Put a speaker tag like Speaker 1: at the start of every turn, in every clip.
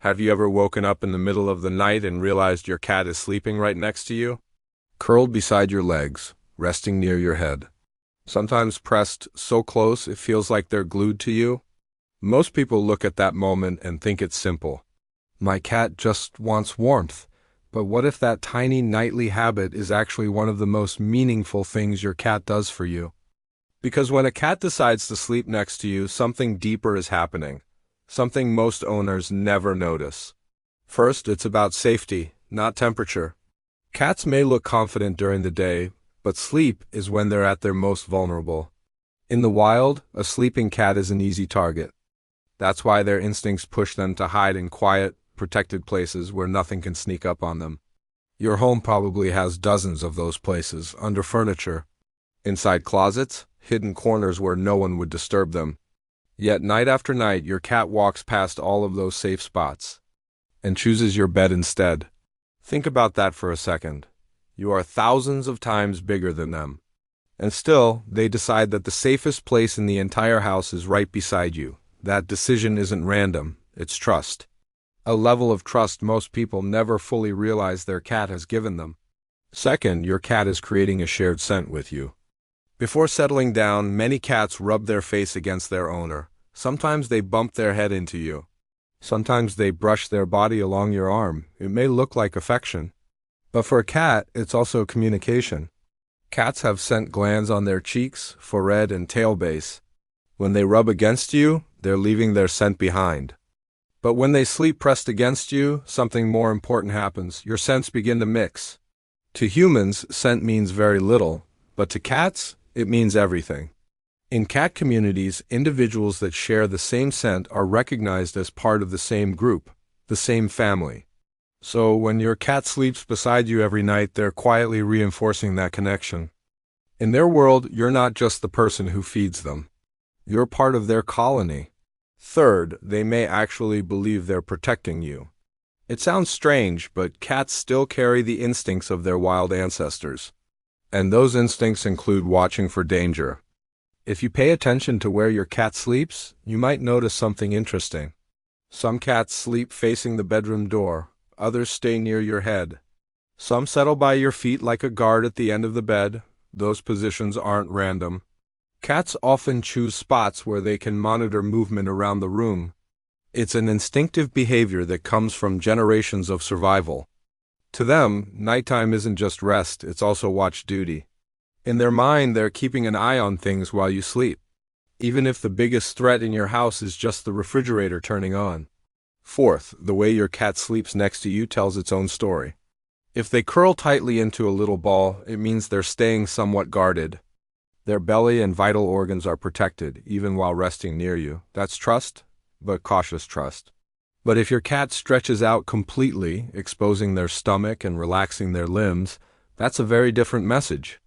Speaker 1: Have you ever woken up in the middle of the night and realized your cat is sleeping right next to you? Curled beside your legs, resting near your head. Sometimes pressed so close it feels like they're glued to you. Most people look at that moment and think it's simple. My cat just wants warmth. But what if that tiny nightly habit is actually one of the most meaningful things your cat does for you? Because when a cat decides to sleep next to you, something deeper is happening. Something most owners never notice. First, it's about safety, not temperature. Cats may look confident during the day, but sleep is when they're at their most vulnerable. In the wild, a sleeping cat is an easy target. That's why their instincts push them to hide in quiet, protected places where nothing can sneak up on them. Your home probably has dozens of those places, under furniture, inside closets, hidden corners where no one would disturb them. Yet night after night, your cat walks past all of those safe spots and chooses your bed instead. Think about that for a second. You are thousands of times bigger than them. And still, they decide that the safest place in the entire house is right beside you. That decision isn't random, it's trust. A level of trust most people never fully realize their cat has given them. Second, your cat is creating a shared scent with you. Before settling down, many cats rub their face against their owner. Sometimes they bump their head into you. Sometimes they brush their body along your arm. It may look like affection. But for a cat, it's also communication. Cats have scent glands on their cheeks, forehead, and tail base. When they rub against you, they're leaving their scent behind. But when they sleep pressed against you, something more important happens. Your scents begin to mix. To humans, scent means very little, but to cats, it means everything. In cat communities, individuals that share the same scent are recognized as part of the same group, the same family. So when your cat sleeps beside you every night, they're quietly reinforcing that connection. In their world, you're not just the person who feeds them. You're part of their colony. Third, they may actually believe they're protecting you. It sounds strange, but cats still carry the instincts of their wild ancestors. And those instincts include watching for danger. If you pay attention to where your cat sleeps, you might notice something interesting. Some cats sleep facing the bedroom door, others stay near your head. Some settle by your feet like a guard at the end of the bed. Those positions aren't random. Cats often choose spots where they can monitor movement around the room. It's an instinctive behavior that comes from generations of survival. To them, nighttime isn't just rest, it's also watch duty. In their mind, they're keeping an eye on things while you sleep, even if the biggest threat in your house is just the refrigerator turning on. Fourth, the way your cat sleeps next to you tells its own story. If they curl tightly into a little ball, it means they're staying somewhat guarded. Their belly and vital organs are protected, even while resting near you. That's trust, but cautious trust. But if your cat stretches out completely, exposing their stomach and relaxing their limbs, that's a very different message.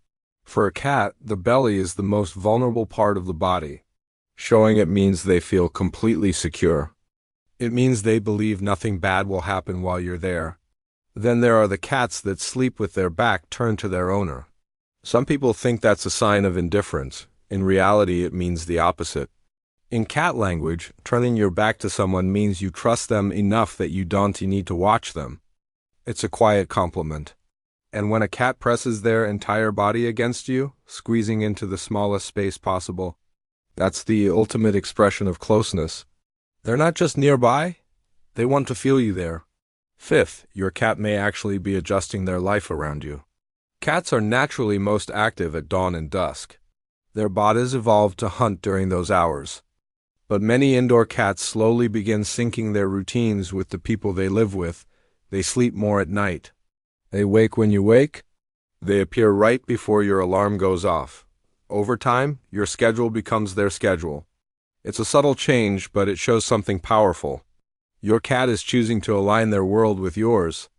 Speaker 1: For a cat, the belly is the most vulnerable part of the body. Showing it means they feel completely secure. It means they believe nothing bad will happen while you're there. Then there are the cats that sleep with their back turned to their owner. Some people think that's a sign of indifference. In reality, it means the opposite. In cat language, turning your back to someone means you trust them enough that you don't need to watch them. It's a quiet compliment. And when a cat presses their entire body against you, squeezing into the smallest space possible, that's the ultimate expression of closeness. They're not just nearby, they want to feel you there. Fifth, your cat may actually be adjusting their life around you. Cats are naturally most active at dawn and dusk. Their bodies evolved to hunt during those hours. But many indoor cats slowly begin syncing their routines with the people they live with. They sleep more at night. They wake when you wake. They appear right before your alarm goes off. Over time, your schedule becomes their schedule. It's a subtle change, but it shows something powerful. Your cat is choosing to align their world with yours.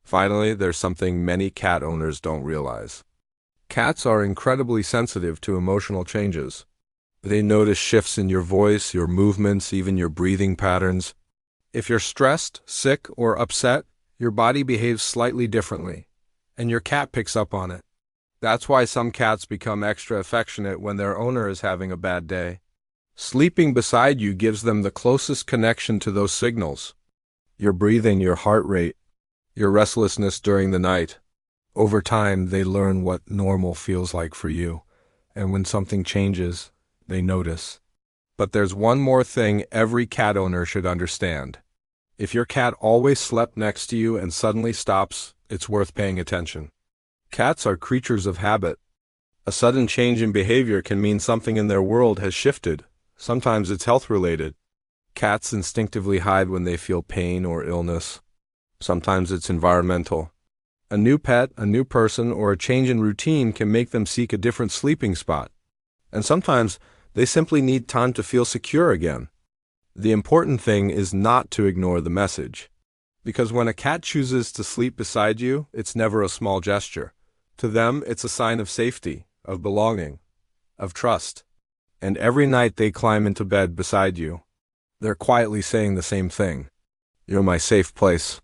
Speaker 1: Finally, there's something many cat owners don't realize. Cats are incredibly sensitive to emotional changes. They notice shifts in your voice, your movements, even your breathing patterns. If you're stressed, sick, or upset, your body behaves slightly differently, and your cat picks up on it. That's why some cats become extra affectionate when their owner is having a bad day. Sleeping beside you gives them the closest connection to those signals. your breathing, your heart rate, your restlessness during the night. Over time, they learn what normal feels like for you, and when something changes, they notice. But there's one more thing every cat owner should understand. If your cat always slept next to you and suddenly stops, it's worth paying attention. Cats are creatures of habit. A sudden change in behavior can mean something in their world has shifted. Sometimes it's health-related. Cats instinctively hide when they feel pain or illness. Sometimes it's environmental. A new pet, a new person, or a change in routine can make them seek a different sleeping spot. And sometimes they simply need time to feel secure again. The important thing is not to ignore the message. Because when a cat chooses to sleep beside you, it's never a small gesture. To them, it's a sign of safety, of belonging, of trust. And every night they climb into bed beside you, they're quietly saying the same thing. You're my safe place.